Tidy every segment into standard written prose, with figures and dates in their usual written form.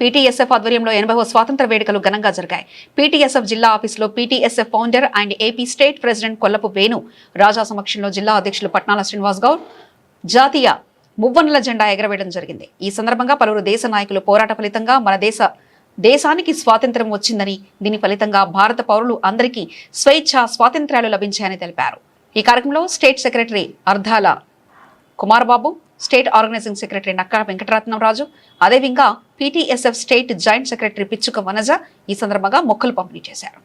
పీటీఎస్ఎఫ్ ఆధ్వర్యంలో 80వ స్వాతంత్ర వేడుకలు ఘనంగా జరిగాయి. పీటీఎస్ఎఫ్ జిల్లా ఆఫీసులో PTSF founder and AP state president Kollapu Venu Raja సమక్షంలో జిల్లా అధ్యక్షులు పట్నాల శ్రీనివాస్ గౌడ్ జాతీయ మువ్వన్నెల జెండా ఎగరవేయడం జరిగింది. ఈ సందర్భంగా పలువురు దేశ నాయకులు పోరాట ఫలితంగా మన దేశానికి స్వాతంత్ర్యం వచ్చిందని, దీని ఫలితంగా భారత పౌరులు అందరికీ స్వేచ్ఛ స్వాతంత్ర్యాలు లభించాయని తెలిపారు. ఈ కార్యక్రమంలో state secretary Ardhala Kumarababu, state organising secretary Nakka Venkataratnaraju, అదేవిధంగా పీటీఎస్ఎఫ్ స్టేట్ జాయింట్ సెక్రటరీ పిచ్చుక వనజ ఈ సందర్భంగా మొక్కలు పంపిణీ చేశారు.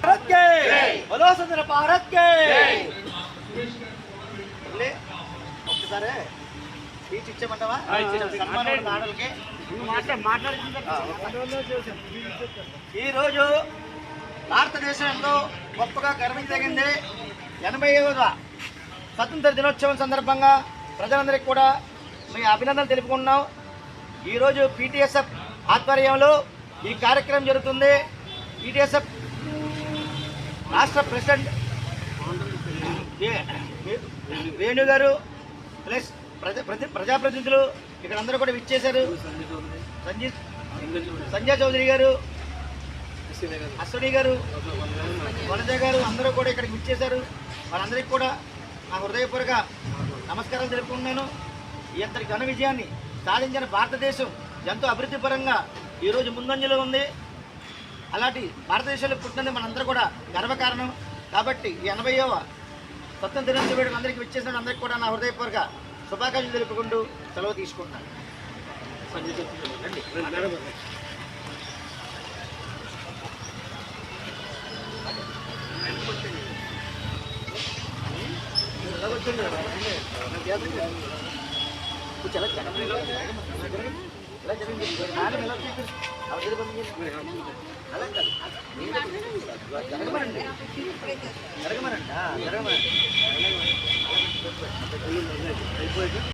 भारत के बोलो स्वतंत्र भारत के ఒక్కసారి స్పీచ్ ఇచ్చేమంటావా? ఈరోజు భారతదేశంలో గొప్పగా గర్వించదగింది 80వ స్వతంత్ర దినోత్సవం సందర్భంగా ప్రజలందరికీ కూడా మీ అభినందనలు తెలుపుకుంటున్నాం. ఈరోజు పీటీఎస్ఎఫ్ ఆధ్వర్యంలో ఈ కార్యక్రమం జరుగుతుంది. పీటీఎస్ఎఫ్ రాష్ట్ర ప్రెసిడెంట్ వేణు గారు ప్లస్ ప్రజాప్రతినిధులు ఇక్కడ అందరూ కూడా విచ్చేశారు. సంజయ్ చౌదరి గారు, అశ్విని గారు, వనజ గారు అందరూ కూడా ఇక్కడికి విచ్చేశారు. వాళ్ళందరికీ కూడా నా హృదయపూర్వక నమస్కారాలు తెలుపుకుంటున్నాను. ఈ అంతటి ఘన విజయాన్ని సాధించిన భారతదేశం ఎంతో అభివృద్ధి పరంగా ఈరోజు ముందంజలో ఉంది. అలాంటి భారతదేశంలో పుట్టినది మనందరూ కూడా గర్వకారణం. కాబట్టి ఈ 80వ స్వతంత్ర దినోత్సవ వేడుకలు అందరికీ విచ్చేసిన అందరికీ కూడా నా హృదయపూర్వక శుభాకాంక్షలు తెలుపుకుంటూ సెలవు తీసుకుంటున్నాను. జరగమనండి.